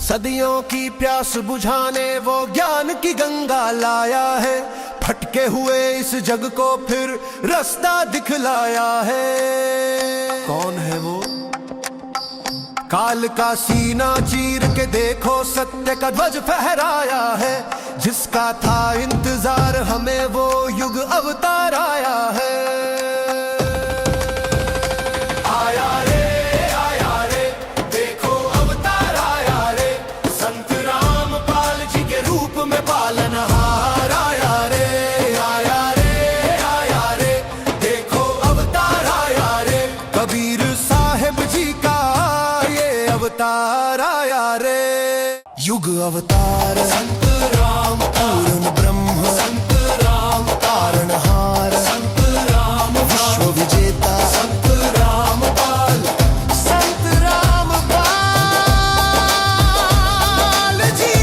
सदियों की प्यास बुझाने वो ज्ञान की गंगा लाया है। भटके हुए इस जग को फिर रास्ता दिखलाया है। कौन है वो? काल का सीना चीर के देखो सत्य का ध्वज फहराया है। जिसका था इंतजार हमें वो युग अवतार आया है। अवतार आया रे, युग अवतार संत राम, पूर्ण ब्रह्म संत राम, तारणहार संत राम, विश्व विजेता संत रामपाल, संत रामपाल जी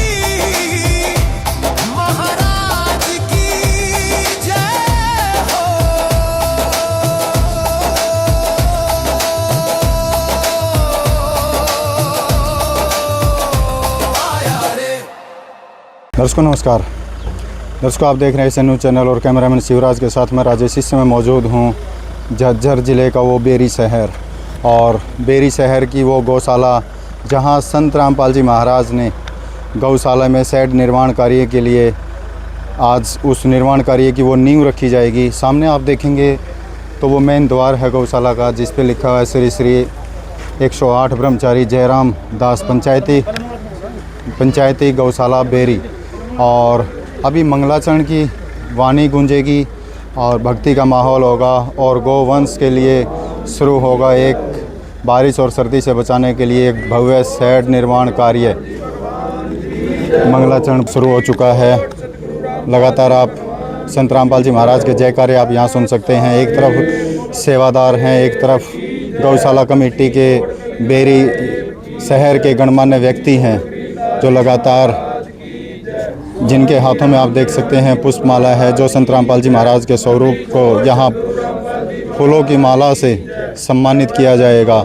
महाराज की जय हो। दर्शकों नमस्कार। दर्शकों आप देख रहे हैं इसे न्यूज़ चैनल और कैमरामैन शिवराज के साथ मैं राजेश। इस समय मौजूद हूँ झज्जर ज़िले का वो बेरी शहर और बेरी शहर की वो गौशाला जहाँ संत रामपाल जी महाराज ने गौशाला में शेड निर्माण कार्य के लिए आज उस निर्माण कार्य की वो नींव रखी जाएगी। सामने आप देखेंगे तो वो मेन द्वार है गौशाला का, जिस पे लिखा हुआ है श्री श्री 108 ब्रह्मचारी जयराम दास पंचायती गौशाला बेरी। और अभी मंगलाचरण की वाणी गूंजेगी और भक्ति का माहौल होगा और गौवंश के लिए शुरू होगा एक बारिश और सर्दी से बचाने के लिए एक भव्य शेड निर्माण कार्य। मंगलाचरण शुरू हो चुका है। लगातार आप संत रामपाल जी महाराज के जयकारे आप यहाँ सुन सकते हैं। एक तरफ सेवादार हैं, एक तरफ गौशाला कमेटी के बेरी शहर के गणमान्य व्यक्ति हैं जो लगातार, जिनके हाथों में आप देख सकते हैं पुष्पमाला है, जो संत रामपाल जी महाराज के स्वरूप को यहाँ फूलों की माला से सम्मानित किया जाएगा।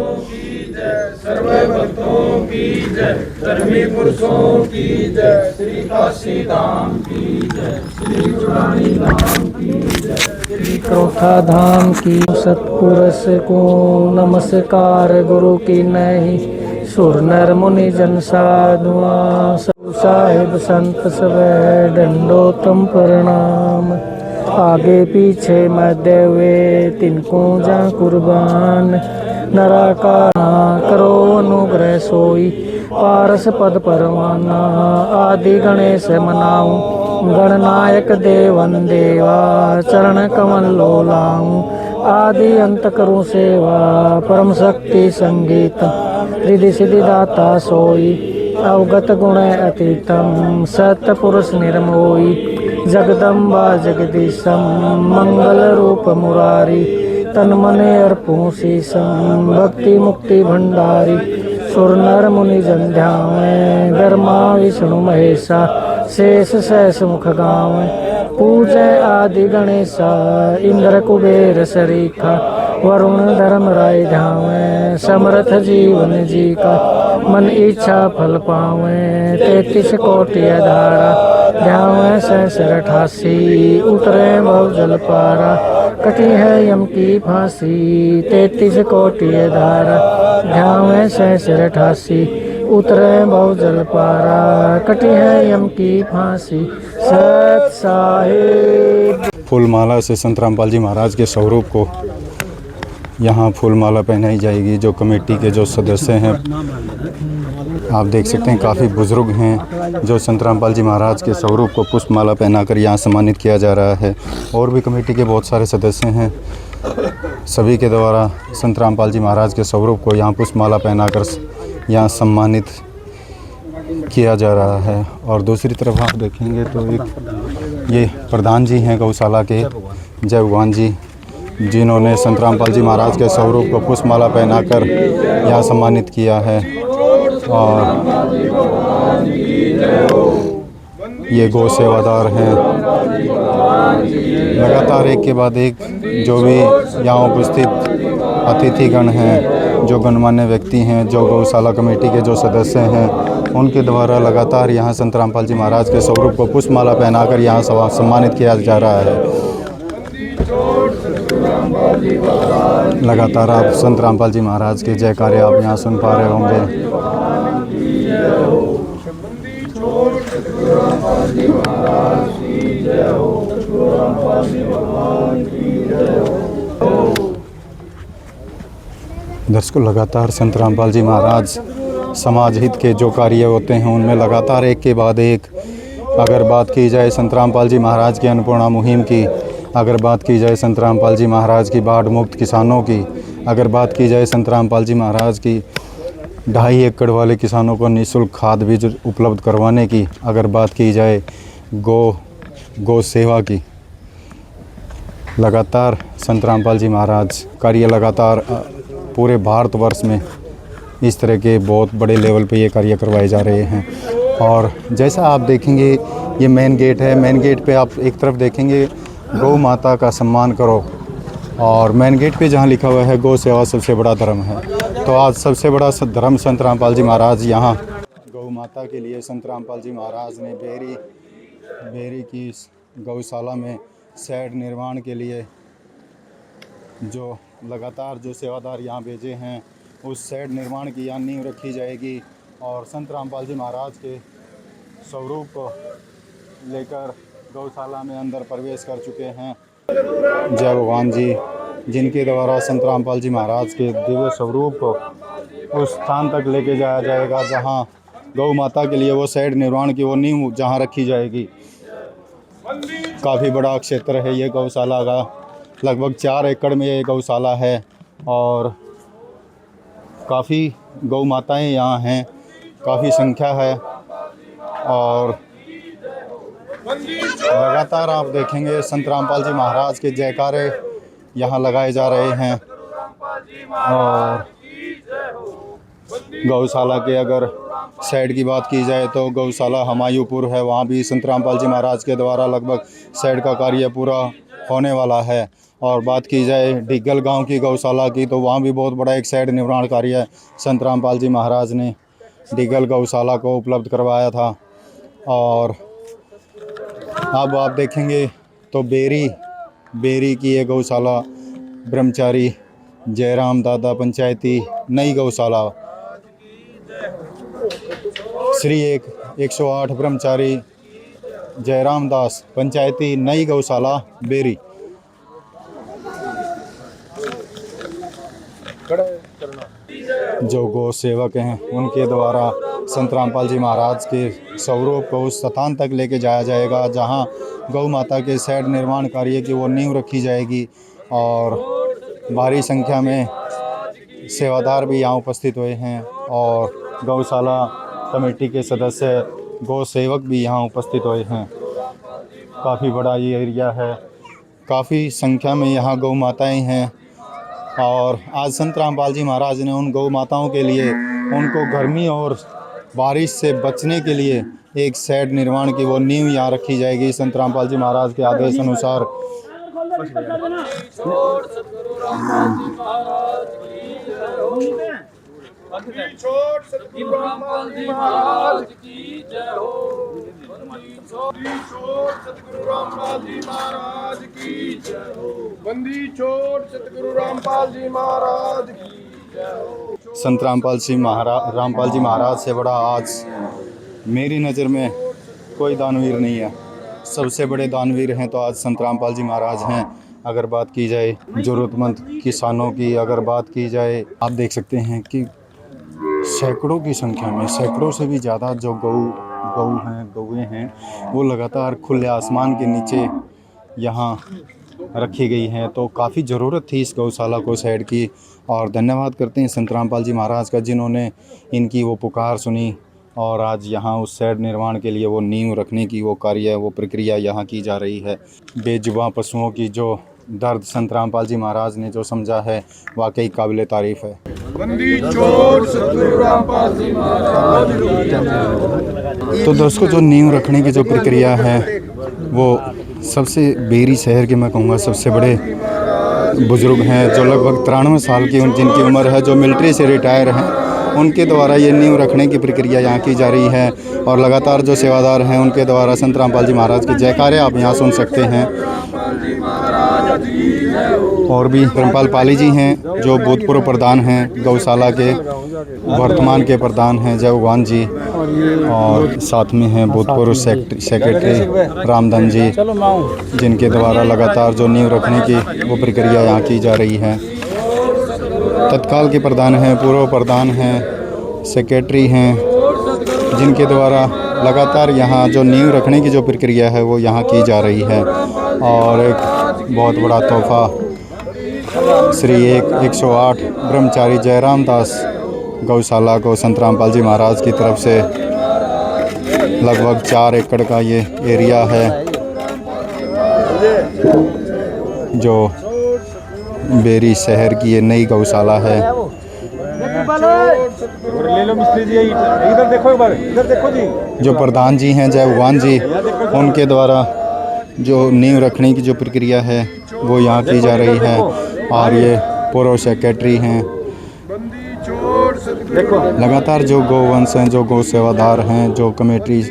क्रोथा धाम की सतपुरुष को नमस्कार, गुरु की नहीं सुर नर मुनि जन साधुआ, साहिब संत सवै दंडोतम प्रणाम। आगे पीछे मध्य वे तिनको जा कुर्बान, नराकार करो अनुग्रह सोई, पारस पद परवाना। आदि गणेश मनाऊं, गणनायक देवन देवा, चरण कमल लोलाऊं। आदि अंत करूं सेवा, परम शक्ति संगीत, रिधि सिद्धि दाता सोई, अवगत गुण अतीतम, सतपुरुष निर्मोही। जगदम्बा जगदीशम, मंगल रूप मुरारी, तन मन अर्पूं शीशम, भक्ति मुक्ति भंडारी। सुर नर मुनि जन ध्यावै, ब्रह्मा विष्णु महेशा, शेष सहस मुख गावै। पूजय आदि गणेशा, इंद्र कुबेर सरीखा, वरुण धर्म राय ध्यावै। समर्थ जीवन जी का, मन इच्छा फल पावै। 33 कोटि धारा, ध्यावै सहस्र 88, उतरे भव जल पारा, कटी है यम की फांसी। 33 कोटि धारा, ध्यावै सहस्र 88, उतरे भव जल पारा, कटी है यम की फांसी। सत साहिब। फूलमाला से संत रामपाल जी महाराज के स्वरूप को यहाँ फूलमाला पहनाई जाएगी। जो कमेटी के जो सदस्य हैं आप देख सकते हैं, काफ़ी बुज़ुर्ग हैं जो संत रामपाल जी महाराज के स्वरूप को पुष्पमाला पहनाकर यहाँ सम्मानित किया जा रहा है। और भी कमेटी के बहुत सारे सदस्य हैं, सभी के द्वारा संत रामपाल जी महाराज के स्वरूप को यहाँ पुष्पमाला पहनाकर यहाँ सम्मानित किया जा रहा है। और दूसरी तरफ आप देखेंगे तो एक ये प्रधान जी हैं गौशाला के, जय भगवान जी, जिन्होंने संत रामपाल जी महाराज के स्वरूप को पुष्पमाला पहनाकर यहाँ सम्मानित किया है। और ये गौ सेवादार हैं, लगातार एक के बाद एक जो भी यहाँ उपस्थित अतिथिगण हैं, जो गणमान्य व्यक्ति हैं, जो गौशाला कमेटी के जो सदस्य हैं, उनके द्वारा लगातार यहाँ संत रामपाल जी महाराज के स्वरूप को पुष्पमाला पहनाकर यहाँ सम्मानित किया जा रहा है। लगातार आप संत रामपाल जी महाराज के जयकारे आप यहाँ सुन पा रहे होंगे। दर्शकों, लगातार संत रामपाल जी महाराज समाज हित के जो कार्य होते हैं उनमें लगातार एक के बाद एक, अगर बात की जाए संत रामपाल जी महाराज की अन्नपूर्णा मुहिम की, अगर बात की जाए संत रामपाल जी महाराज की बाढ़ मुक्त किसानों की, अगर बात की जाए संत रामपाल जी महाराज की 2.5 एकड़ वाले किसानों को निःशुल्क खाद बीज उपलब्ध करवाने की, अगर बात की जाए गौ सेवा की, लगातार संत रामपाल जी महाराज कार्य लगातार पूरे भारतवर्ष में इस तरह के बहुत बड़े लेवल पे ये कार्य करवाए जा रहे हैं। और जैसा आप देखेंगे ये मेन गेट है, मेन गेट पे आप एक तरफ देखेंगे गौ माता का सम्मान करो, और मेन गेट पे जहाँ लिखा हुआ है गौ सेवा सबसे बड़ा धर्म है। तो आज सबसे बड़ा धर्म संत रामपाल जी महाराज यहाँ गौ माता के लिए संत रामपाल जी महाराज ने बेरी की गौशाला में शेड निर्माण के लिए जो लगातार जो सेवादार यहाँ भेजे हैं उस शेड निर्माण की यहाँ नींव रखी जाएगी, और संत रामपाल जी महाराज के स्वरूप को लेकर गौशाला में अंदर प्रवेश कर चुके हैं जय भगवान जी, जिनके द्वारा संत रामपाल जी महाराज के दिव्य स्वरूप को उस स्थान तक लेके जाया जाएगा जहां गौ माता के लिए वो शेड निर्माण की वो नींव जहां रखी जाएगी। काफ़ी बड़ा क्षेत्र है ये गौशाला का, लगभग 4 एकड़ में ये गौशाला है, और काफ़ी गौ माताएँ यहाँ हैं, काफ़ी संख्या है। और लगातार आप देखेंगे संत रामपाल जी महाराज के जयकारे यहाँ लगाए जा रहे हैं। और गौशाला के अगर शेड की बात की जाए तो गौशाला हमायूपुर है, वहाँ भी संत रामपाल जी महाराज के द्वारा लगभग शेड का कार्य पूरा होने वाला है। और बात की जाए डिग्गल गांव की गौशाला की तो वहाँ भी बहुत बड़ा एक शेड निर्माण कार्य संत रामपाल जी महाराज ने डिग्गल गौशाला को उपलब्ध करवाया था। और अब आप देखेंगे तो बेरी की ये गौशाला ब्रह्मचारी जयराम दादा पंचायती नई गौशाला श्री 108 ब्रह्मचारी जयराम दास पंचायती नई गौशाला बेरी। जो गौ सेवक हैं उनके द्वारा संत रामपाल जी महाराज के स्वरूप को उस स्थान तक लेके जाया जाएगा जहां गौ माता के शेड निर्माण कार्य की वो नींव रखी जाएगी। और भारी संख्या में सेवादार भी यहाँ उपस्थित हुए हैं, और गौशाला कमेटी के सदस्य गौ सेवक भी यहाँ उपस्थित हुए हैं। काफ़ी बड़ा ये एरिया है, काफ़ी संख्या में यहाँ गौ माताएँ हैं। और आज संत रामपाल जी महाराज ने उन गौ माताओं के लिए उनको गर्मी और बारिश से बचने के लिए एक शेड निर्माण की वो नींव यहाँ रखी जाएगी संत रामपाल जी महाराज के आदेश अनुसार। बंदी छोड़ सतगुरु रामपाल जी महाराज की। संत रामपाल जी महाराज से बड़ा आज मेरी नज़र में कोई दानवीर नहीं है। सबसे बड़े दानवीर हैं तो आज संत रामपाल जी महाराज हैं। अगर बात की जाए ज़रूरतमंद किसानों की, अगर बात की जाए, आप देख सकते हैं कि सैकड़ों की संख्या में, सैकड़ों से भी ज़्यादा जो गौएँ हैं वो लगातार खुले आसमान के नीचे यहाँ रखी गई हैं। तो काफ़ी ज़रूरत थी इस गौशाला को शेड की, और धन्यवाद करते हैं संत रामपाल जी महाराज का जिन्होंने इनकी वो पुकार सुनी और आज यहाँ उस शेड निर्माण के लिए वो नींव रखने की वो कार्य, वो प्रक्रिया यहाँ की जा रही है। बेजुबां पशुओं की जो दर्द संत रामपाल जी महाराज ने जो समझा है वाकई काबिल तारीफ़ है। बंदी छोड़ सतगुरु रामपाल जी महाराज की। तो दोस्तों, जो नींव रखने की जो प्रक्रिया है वो सबसे बेरी शहर के मैं कहूँगा सबसे बड़े बुज़ुर्ग हैं जो लगभग 93 साल की जिनकी उम्र है, जो मिलिट्री से रिटायर हैं, उनके द्वारा ये नींव रखने की प्रक्रिया यहाँ की जा रही है। और लगातार जो सेवादार हैं उनके द्वारा संत रामपाल जी महाराज के जयकारे आप यहाँ सुन सकते हैं। और भी धर्मपाल पाली जी हैं जो भूतपूर्व प्रधान हैं गौशाला के, वर्तमान के प्रधान हैं जय भगवान जी, और साथ में हैं भूतपूर्व सेक्रेटरी रामधन जी, जिनके द्वारा लगातार जो नींव रखने की वो प्रक्रिया यहाँ की जा रही है। तत्काल के प्रधान हैं, पूर्व प्रधान हैं, सेक्रेटरी हैं, जिनके द्वारा लगातार यहाँ जो नींव रखने की जो प्रक्रिया है वो यहाँ की जा रही है। और एक बहुत बड़ा तोहफा श्री 108 ब्रह्मचारी जयराम दास गौशाला को संत रामपाल जी महाराज की तरफ से लगभग 4 एकड़ का ये एरिया है जो बेरी शहर की ये नई गौशाला है। जो प्रधान जी हैं जय भगवान जी, उनके द्वारा जो नींव रखने की जो प्रक्रिया है वो यहाँ की जा रही है। और ये पूर्व सेक्रेटरी हैं। लगातार जो गौवंश हैं, जो गौ सेवादार हैं, जो कमेटी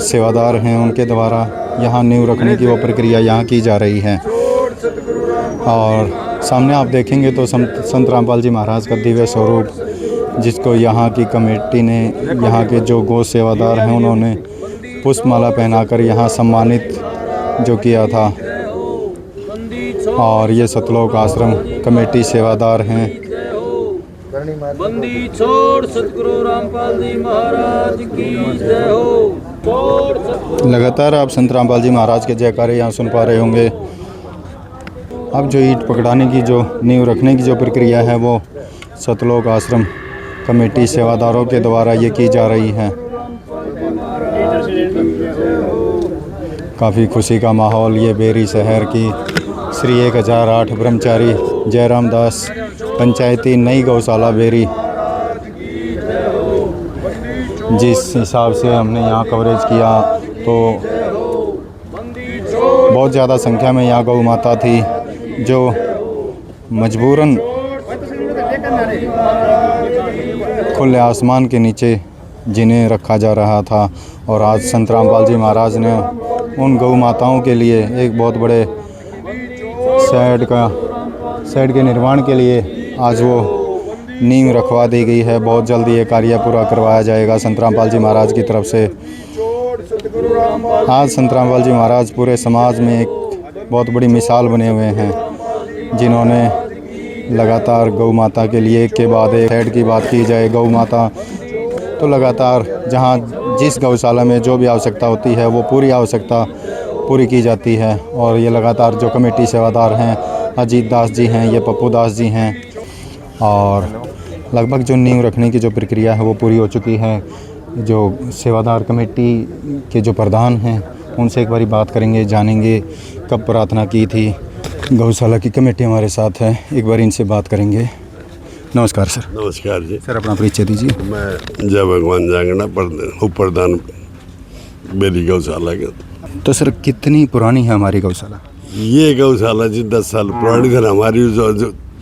सेवादार हैं, उनके द्वारा यहाँ नींव रखने की वो प्रक्रिया यहाँ की जा रही है। और सामने आप देखेंगे तो संत रामपाल जी महाराज का दिव्य स्वरूप, जिसको यहाँ की कमेटी ने, यहाँ के जो गौ सेवादार हैं, उन्होंने पुष्पमाला पहनाकर यहाँ सम्मानित जो किया था। और ये सतलोक आश्रम कमेटी सेवादार हैं। बंदी छोड़ सतगुरु रामपाल जी महाराज की जय हो। लगातार आप संत रामपाल जी महाराज के जयकारे यहाँ सुन पा रहे होंगे। अब जो ईंट पकड़ाने की जो नींव रखने की जो प्रक्रिया है वो सतलोक आश्रम कमेटी सेवादारों के द्वारा ये की जा रही है। काफ़ी खुशी का माहौल ये बेरी शहर की श्री 1008 ब्रह्मचारी जयराम दास पंचायती नई गौशाला बेरी, जिस हिसाब से हमने यहाँ कवरेज किया तो बहुत ज़्यादा संख्या में यहाँ गौ माता थी जो मजबूरन खुले आसमान के नीचे जिन्हें रखा जा रहा था। और आज संत रामपाल जी महाराज ने उन गौ माताओं के लिए एक बहुत बड़े शेड के निर्माण के लिए आज वो नींव रखवा दी गई है। बहुत जल्दी ये कार्य पूरा करवाया जाएगा संत रामपाल जी महाराज की तरफ से। आज संत रामपाल जी महाराज पूरे समाज में एक बहुत बड़ी मिसाल बने हुए हैं, जिन्होंने लगातार गौ माता के लिए एक के बाद एक शेड की बात की जाए। गौ माता तो लगातार जहाँ जिस गौशाला में जो भी आवश्यकता होती है वो पूरी आवश्यकता पूरी की जाती है। और ये लगातार जो कमेटी सेवादार हैं, अजीत दास जी हैं, ये पप्पू दास जी हैं, और लगभग जो नींव रखने की जो प्रक्रिया है वो पूरी हो चुकी है। जो सेवादार कमेटी के जो प्रधान हैं उनसे एक बारी बात करेंगे, जानेंगे कब प्रार्थना की थी। गौशाला की कमेटी हमारे साथ है, एक बार इनसे बात करेंगे। नमस्कार सर। नमस्कार जी। सर अपना परिचय दीजिए। मैं जय भगवान जांगड़ा उप प्रधान बेरी गौशाला के। तो सर कितनी पुरानी है हमारी गौशाला? ये गौशाला जी 10 साल पुरानी है। हमारी जो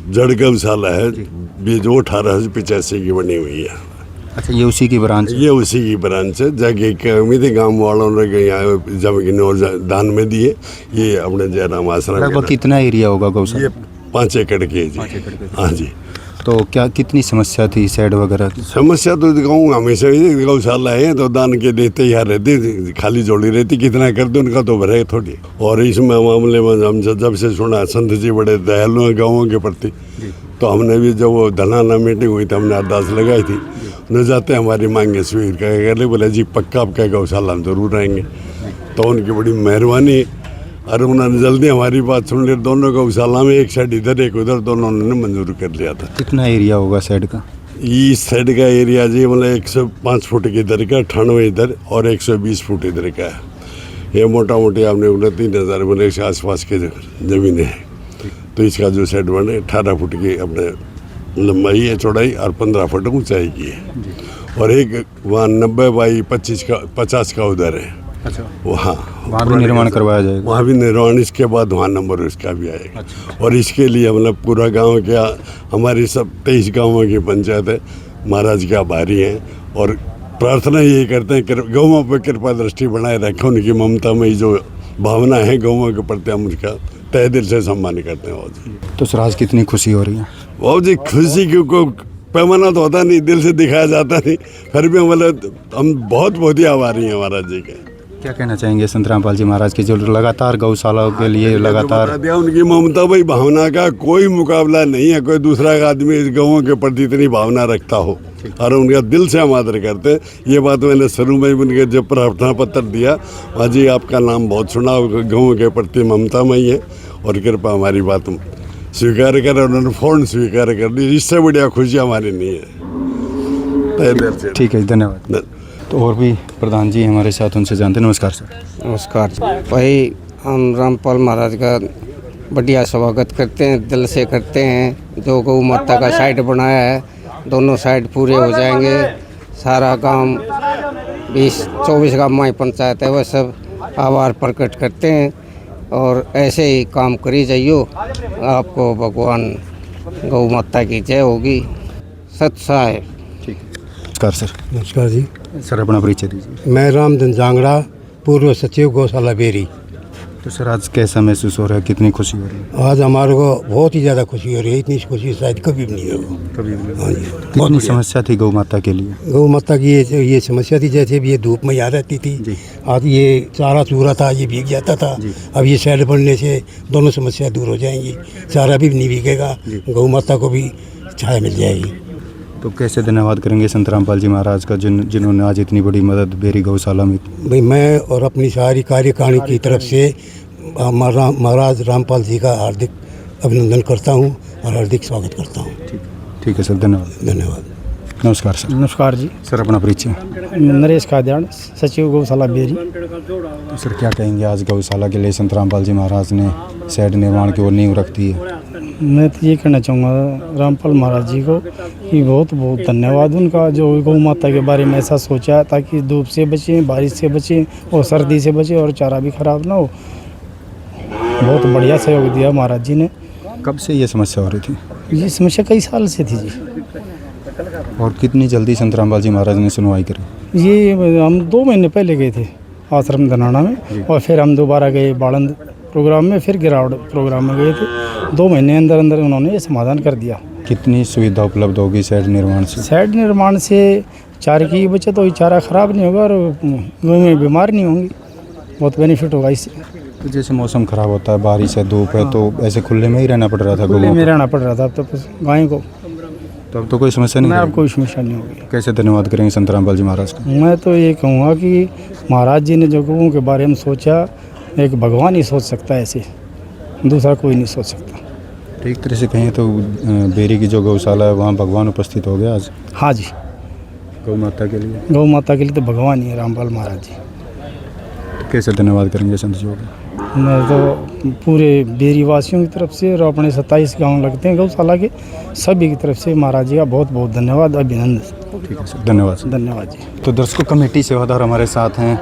जड़ गौशाला है जो 1885 की बनी हुई है। अच्छा, ये उसी की ब्रांच? ये उसी की ब्रांच है। जगह की उम्मीद है गाँव वालों ने यहाँ जमीन और दान में दिए। ये अपने जयराम आश्रम। लगभग कितना एरिया होगा गौशाला? ये 5 एकड़ की है जी। हाँ जी। तो क्या कितनी समस्या थी शेड वगैरह की? समस्या तो कहूँ हमेशा ही गौशाला है तो दान के देते यहाँ रहती, खाली जोड़ी रहती, कितना कर दो उनका तो भरे थोड़ी। और इसमें मामले में हम जब से सुना संत जी बड़े दयालु हैं गाँवों के प्रति, तो हमने भी जब वो धनाना मीटिंग हुई तो हमने अरदास लगाई थी, न जाते हमारी मांगे स्वीकार कर बोले जी पक्का आपका गौशाला हम जरूर आएंगे। तो उनकी बड़ी मेहरबानी, और उन्होंने जल्दी हमारी बात सुन ली। दोनों गौशाला में एक साइड इधर एक उधर, दोनों उन्होंने मंजूर कर लिया था। कितना एरिया होगा साइड का? इस साइड का एरिया जी मतलब 105 फुट की इधर का, 98 इधर और 120 फुट इधर का है। ये मोटा मोटी आपने बोला 3000 बोले के आसपास के ज़मीनें हैं। तो इसका जो साइड बने 18 फुट की अपने लंबाई है, चौड़ाई, और 15 फुट ऊंचाई की है। और एक वहाँ 90 बाई 50 का उधर है। अच्छा, वहाँ भी निर्माण करवाया जाएगा? वहाँ भी निर्माण, इसके बाद वहाँ नंबर उसका भी आएगा। अच्छा। और इसके लिए मतलब पूरा गांव क्या, हमारी सब 23 गांवों की पंचायत है, महाराज के आभारी हैं और प्रार्थना यही करते हैं कि गौओं पर कृपा दृष्टि बनाए रखें। उनकी ममता में जो भावना है गौओं के प्रति हम उसका तहे दिल से सम्मान करते हैं। बाबू जी तो सर आज कितनी खुशी हो रही है? बाबू जी खुशी की को पैमाना तो होता नहीं, दिल से दिखाया जाता नहीं, फिर भी हम बहुत ही आभारी हैं महाराज जी के। क्या कहना चाहेंगे संत रामपाल जी महाराज की जो लगातार गौशालाओं के लिए लगातार उनकी ममता भाई भावना का कोई मुकाबला नहीं है। कोई दूसरा आदमी इस गौओं के प्रति इतनी भावना रखता हो और उनका दिल से हम आदर करते हैं। ये बात मैंने शुरू में उनके जब प्रार्थना पत्र दिया, हाँ जी आपका नाम बहुत सुना, गौओं के प्रति ममता में ही है और कृपा हमारी बात स्वीकार कर, उन्होंने फौरन स्वीकार कर दी। इससे बढ़िया खुशी हमारी नहीं है। ठीक है, धन्यवाद। तो और भी प्रधान जी हमारे साथ, उनसे जानते हैं। नमस्कार सर। नमस्कार भाई, हम रामपाल महाराज का बढ़िया स्वागत करते हैं, दिल से करते हैं। जो गौ माता का साइड बनाया है, दोनों साइड पूरे हो जाएंगे। सारा गांव 20-24 गाँव में पंचायत है, वह सब आभार प्रकट करते हैं और ऐसे ही काम करी जाइयो। आपको भगवान गौ माता की जय होगी। सत साहेब। नमस्कार सर। नमस्कार जी। सर अपना परिचय दीजिए। मैं रामधन जांगड़ा, पूर्व सचिव गौशाला बेरी। तो सर आज कैसा महसूस हो रहा है, कितनी खुशी हो रही है? आज हमारे को बहुत ही ज़्यादा खुशी हो रही है। इतनी खुशी शायद कभी भी नहीं हो। कभी भी। हाँ जी। कितनी समस्या थी गौ माता के लिए? गौ माता की ये समस्या थी, जैसे भी ये धूप में आ रहती थी, आज ये चारा चूरा था, ये भीग जाता था। अब ये शेड बनने से दोनों समस्या दूर हो जाएंगी। चारा भी नहीं भीगेगा, गौ माता को भी छाया मिल जाएगी। तो कैसे धन्यवाद करेंगे संत रामपाल जी महाराज का जिन्होंने आज इतनी बड़ी मदद बेरी गौशाला में? भाई मैं और अपनी सारी कार्यकारिणी की तरफ से महाराज रामपाल जी का हार्दिक अभिनंदन करता हूँ और हार्दिक स्वागत करता हूँ। ठीक है सर, धन्यवाद। धन्यवाद। नमस्कार सर। नमस्कार जी। सर अपना परिचय। नरेश खाद्यान, सचिव गौशाला बेरी। तो सर क्या कहेंगे, आज गौशाला के लिए संत रामपाल जी महाराज ने शेड निर्माण की ओर नींव रख दी है? मैं तो ये कहना चाहूँगा रामपाल महाराज जी को कि बहुत बहुत धन्यवाद उनका, जो गौ माता के बारे में ऐसा सोचा ताकि धूप से बचें, बारिश से बचें और सर्दी से बचें और चारा भी खराब ना हो। बहुत बढ़िया सहयोग दिया महाराज जी ने। कब से ये समस्या हो रही थी? ये समस्या कई साल से थी जी। और कितनी जल्दी संत रामपाल जी महाराज ने सुनवाई करी? ये हम 2 महीने पहले गए थे आश्रम धनाना में, और फिर हम दोबारा गए बाड़ंद प्रोग्राम में, फिर गिरावट प्रोग्राम में गए थे। 2 महीने अंदर अंदर उन्होंने ये समाधान कर दिया। कितनी सुविधा उपलब्ध होगी शेड निर्माण से? शेड निर्माण से चारे की बचत होगी, चारा खराब नहीं होगा और गौएं बीमार नहीं होंगी। बहुत बेनिफिट होगा इससे। तो जैसे मौसम खराब होता है, बारिश है, धूप है, तो ऐसे खुले में ही रहना पड़ रहा था? खुले में रहना पड़ रहा था अब तो गाय को। तो अब तो कोई समस्या नहीं? अब कोई समस्या नहीं होगी। कैसे धन्यवाद करेंगे संत रामपाल जी महाराज का? मैं तो ये कहूँगा कि महाराज जी ने जो गौओं के बारे में सोचा, एक भगवान ही सोच सकता है, ऐसे दूसरा कोई नहीं सोच सकता। तो एक तरह से कहें तो बेरी की जो गौशाला है वहाँ भगवान उपस्थित हो गया आज? हाँ जी, गौ माता के लिए। गौ माता के लिए तो भगवान ही है रामपाल महाराज जी। तो कैसे धन्यवाद करेंगे संत जी को? मैं तो पूरे बेरी वासियों की तरफ से और अपने 27 गाँव लगते हैं गौशाला के, सभी की तरफ से महाराज जी का बहुत बहुत धन्यवाद, अभिनंदन। ठीक है सर, धन्यवाद। धन्यवाद जी। तो दर्शकों, कमेटी सेवादार हमारे साथ हैं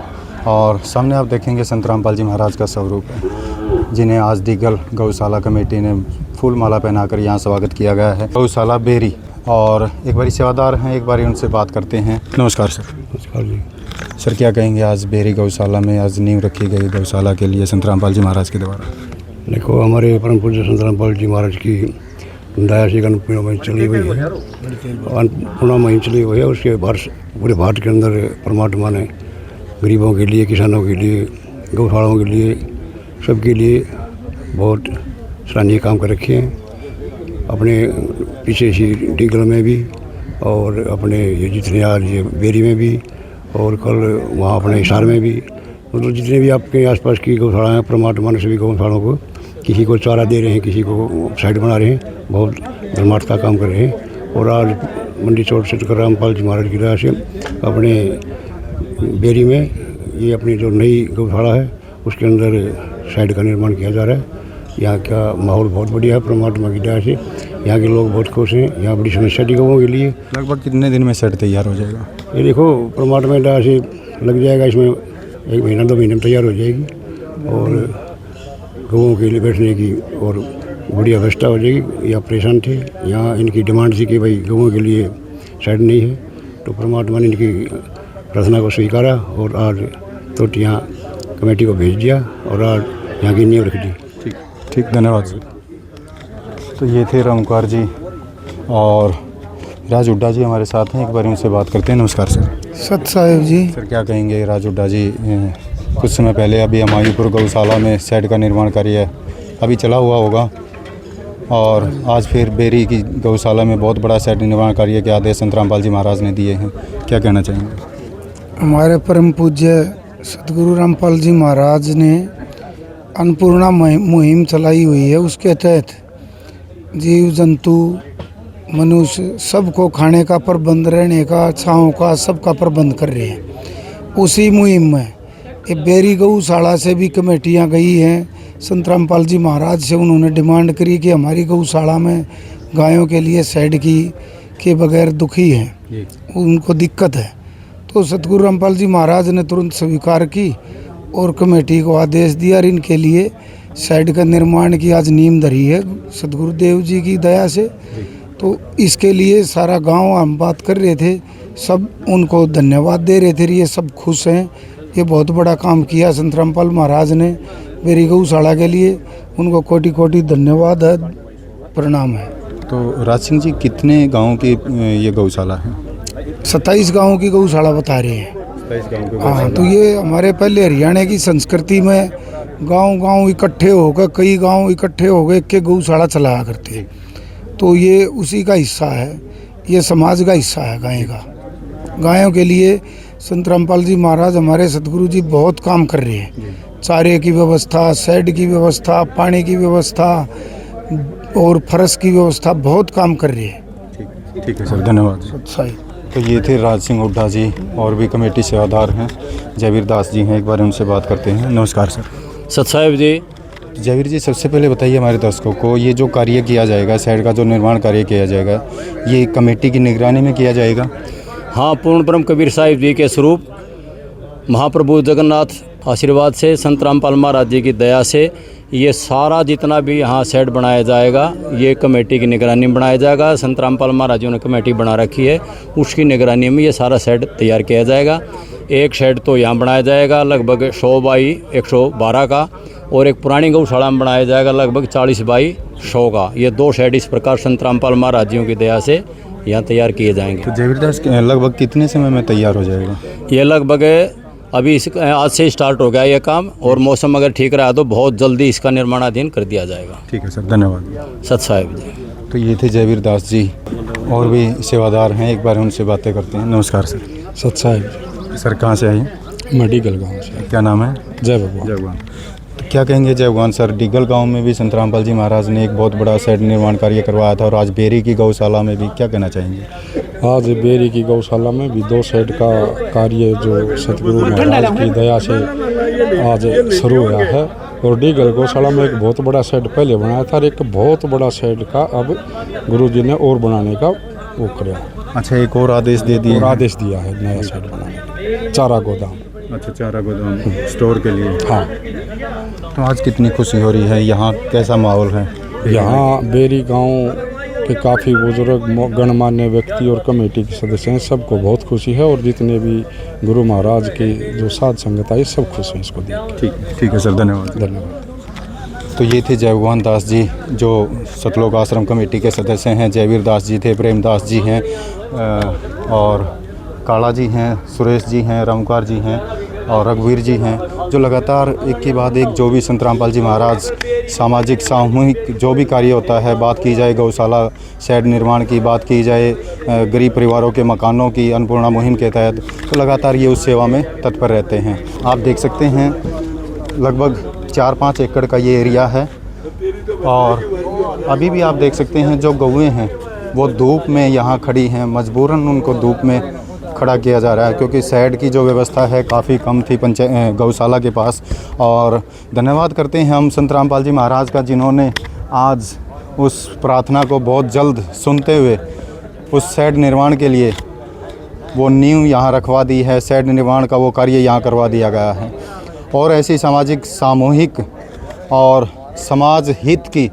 और सामने आप देखेंगे संत रामपाल जी महाराज का स्वरूप है, जिन्हें आज दिगल गौशाला कमेटी ने फूल माला पहनाकर यहाँ स्वागत किया गया है। गौशाला बेरी, और एक बारी सेवादार हैं, एक बारी उनसे बात करते हैं। नमस्कार सर। नमस्कार जी। सर क्या कहेंगे, आज बेरी गौशाला में आज नींव रखी गई गौशाला के लिए संत रामपाल जी महाराज के द्वारा? देखो, हमारे परम पूज्य संत रामपाल जी महाराज की दया से अन्नपूर्णा मुहिम चली हुई है। अन्नपूर्णा मुहिम चली हुई है, उसके पूरे भारत के अंदर परमात्मा ने गरीबों के लिए, किसानों के लिए, गौशालाओं के लिए, सबके लिए बहुत सराहनीय काम कर रखे हैं। अपने पीछे इसी डीगल में भी, और अपने ये जितने आज ये बेरी में भी, और कल वहाँ अपने हिसार में भी, मतलब जितने भी आपके आसपास की गौशाला हैं, परमात्मा ने सभी गौशालाओं को, किसी को चारा दे रहे हैं, किसी को साइड बना रहे हैं, बहुत धर्मार्थ का काम कर रहे हैं। और आज मंडी चौक से रामपाल जी महाराज की दया से अपने बेरी में ये अपनी जो नई गौशाला है उसके अंदर साइड का निर्माण किया जा रहा है। यहाँ का माहौल बहुत बढ़िया है, परमात्मा की दया से यहाँ के लोग बहुत खुश हैं। यहाँ बड़ी समस्या थी गौओं के लिए। लगभग कितने दिन में सेट तैयार हो जाएगा? ये देखो, परमात्मा की दया से लग जाएगा, इसमें 1 महीना 2 महीने में तैयार हो जाएगी, और गौओं के लिए बैठने की और बढ़िया व्यवस्था हो जाएगी। यहाँ परेशान थे, यहाँ इनकी डिमांड थी कि भाई गौओं के लिए साइड नहीं है। तो परमात्मा ने इनकी प्रार्थना को स्वीकारा और आज तोटियाँ कमेटी को भेज दिया और आज यहाँ की नींव रख दी। ठीक ठीक, धन्यवाद सर। तो ये थे रामकुमार जी और राज हुड्डा जी हमारे साथ हैं, एक बार उनसे बात करते हैं। नमस्कार सर। सत साहेब जी। सर क्या कहेंगे राज हुड्डा जी, कुछ समय पहले अभी हमायूपुर गौशाला में शेड का निर्माण कार्य अभी चला हुआ होगा और आज फिर बेरी की गौशाला में बहुत बड़ा शेड निर्माण कार्य के आदेश संत रामपाल जी महाराज ने दिए हैं, क्या कहना चाहेंगे? हमारे परम पूज्य सतगुरु रामपाल जी महाराज ने अन्नपूर्णा मुहिम चलाई हुई है। उसके तहत जीव जंतु मनुष्य सबको खाने का प्रबंध, रहने का, छाँव का, सबका प्रबंध कर रहे हैं। उसी मुहिम में ये बेरी गौशाला से भी कमेटियाँ गई हैं। संत रामपाल जी महाराज से उन्होंने डिमांड करी कि हमारी गौशाला में गायों के लिए शेड के बगैर दुखी हैं, उनको दिक्कत है। तो सतगुरु रामपाल जी महाराज ने तुरंत स्वीकार की और कमेटी को आदेश दिया और इनके लिए शेड का निर्माण की आज नींव धरी है सतगुरुदेव जी की दया से। तो इसके लिए सारा गांव हम बात कर रहे थे, सब उनको धन्यवाद दे रहे थे। ये सब खुश हैं, ये बहुत बड़ा काम किया संत रामपाल महाराज ने मेरी गौशाला के लिए, उनको कोटि कोटि धन्यवाद है, प्रणाम है। तो राज सिंह जी कितने गाँव की ये गौशाला है? 27 गाँव की गौशाला बता रहे हैं। 27 गाँव की हाँ, तो ये हमारे पहले हरियाणा की संस्कृति में गांव इकट्ठे होकर, कई गांव इकट्ठे हो गए के गौशाला चलाया करते, तो ये उसी का हिस्सा है, ये समाज का हिस्सा है गाय का। गायों के लिए संत रामपाल जी महाराज हमारे सतगुरु जी बहुत काम कर रहे हैं। चारे की व्यवस्था, शेड की व्यवस्था, पानी की व्यवस्था और फरस की व्यवस्था, बहुत काम कर रहे हैं। ठीक है सर, धन्यवाद। सही। तो ये थे राज सिंह हुड्डा जी और भी कमेटी सेवादार हैं, जयवीर दास जी हैं, एक बार उनसे बात करते हैं। नमस्कार सर। सत साहेब जी। जयवीर जी, सबसे पहले बताइए हमारे दर्शकों को, ये जो कार्य किया जाएगा, शेड का जो निर्माण कार्य किया जाएगा, ये कमेटी की निगरानी में किया जाएगा? हाँ, पूर्ण ब्रह्म कबीर साहिब जी के स्वरूप महाप्रभु जगन्नाथ आशीर्वाद से, संत रामपाल महाराज जी की दया से ये सारा जितना भी यहाँ शेड बनाया जाएगा, ये कमेटी की निगरानी में बनाया जाएगा। संत रामपाल महाराज जी ने कमेटी बना रखी है, उसकी निगरानी में ये सारा शेड तैयार किया जाएगा। एक शेड तो यहाँ बनाया जाएगा लगभग 100 बाई 112 का, और एक पुरानी गौशाला में बनाया जाएगा लगभग 40 बाई 100 का। ये 2 शेड इस प्रकार संत रामपाल महाराज जी की दया से यहाँ तैयार किए जाएंगे। तो जयवीर दास लगभग कितने समय में तैयार हो जाएगा? ये लगभग अभी आज से स्टार्ट हो गया ये काम, और मौसम अगर ठीक रहा तो बहुत जल्दी इसका निर्माणाधीन कर दिया जाएगा। ठीक है सर, धन्यवाद। सत साहिब जी। तो ये थे जयवीर दास जी और भी सेवादार हैं, एक बार उनसे बातें करते हैं। नमस्कार सर। सत साहिब। सर कहाँ से आइए? मैं डीगल गाँव से। क्या नाम है? जय भगवान। जय भगवान। तो क्या कहेंगे जय भगवान सर, डीगल गांव में भी संत रामपाल जी महाराज ने एक बहुत बड़ा शेड निर्माण कार्य करवाया था, और आज बेरी की गौशाला में भी, क्या कहना चाहेंगे? आज बेरी की गौशाला में भी 2 शेड का कार्य जो सतगुरु महाराज की दया से आज शुरू हुआ है। और डीगल गौशाला में एक बहुत बड़ा शेड पहले बनाया था, और एक बहुत बड़ा शेड का अब गुरुजी ने और बनाने का वो किया। अच्छा, एक और आदेश दे दिए? और आदेश दिया है नया शेड बनाने का, चारा गोदाम। अच्छा, चारा गोदाम स्टोर के लिए। हाँ। तो आज कितनी खुशी हो रही है, यहाँ कैसा माहौल है? यहाँ बेरी गांव के काफ़ी बुजुर्ग गणमान्य व्यक्ति और कमेटी के सदस्य हैं, सबको बहुत खुशी है, और जितने भी गुरु महाराज की जो साध संगत आई सब खुश हैं इसको देख के। ठीक है सर, धन्यवाद। धन्यवाद। तो ये थे जय भगवान दास जी जो सतलोक आश्रम कमेटी के सदस्य हैं। जयवीर दास जी थे, प्रेमदास जी हैं, और काला जी हैं, सुरेश जी हैं, रामकुमार जी हैं और रघुवीर जी हैं, जो लगातार एक के बाद एक जो भी संत रामपाल जी महाराज सामाजिक सामूहिक जो भी कार्य होता है, बात की जाए गौशाला शेड निर्माण की, बात की जाए गरीब परिवारों के मकानों की, अन्नपूर्णा मुहिम के तहत, तो लगातार ये उस सेवा में तत्पर रहते हैं। आप देख सकते हैं लगभग 4-5 एकड़ का ये एरिया है, और अभी भी आप देख सकते हैं जो गौएँ हैं वो धूप में यहाँ खड़ी हैं, मजबूरन उनको धूप में खड़ा किया जा रहा है, क्योंकि शेड की जो व्यवस्था है काफ़ी कम थी गौशाला के पास। और धन्यवाद करते हैं हम संत रामपाल जी महाराज का, जिन्होंने आज उस प्रार्थना को बहुत जल्द सुनते हुए उस शेड निर्माण के लिए वो नींव यहाँ रखवा दी है, शेड निर्माण का वो कार्य यहाँ करवा दिया गया है। और ऐसी सामाजिक सामूहिक और समाज हित की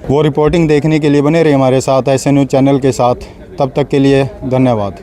वो रिपोर्टिंग देखने के लिए बने रहे हमारे साथ SN न्यूज़ चैनल के साथ। तब तक के लिए धन्यवाद।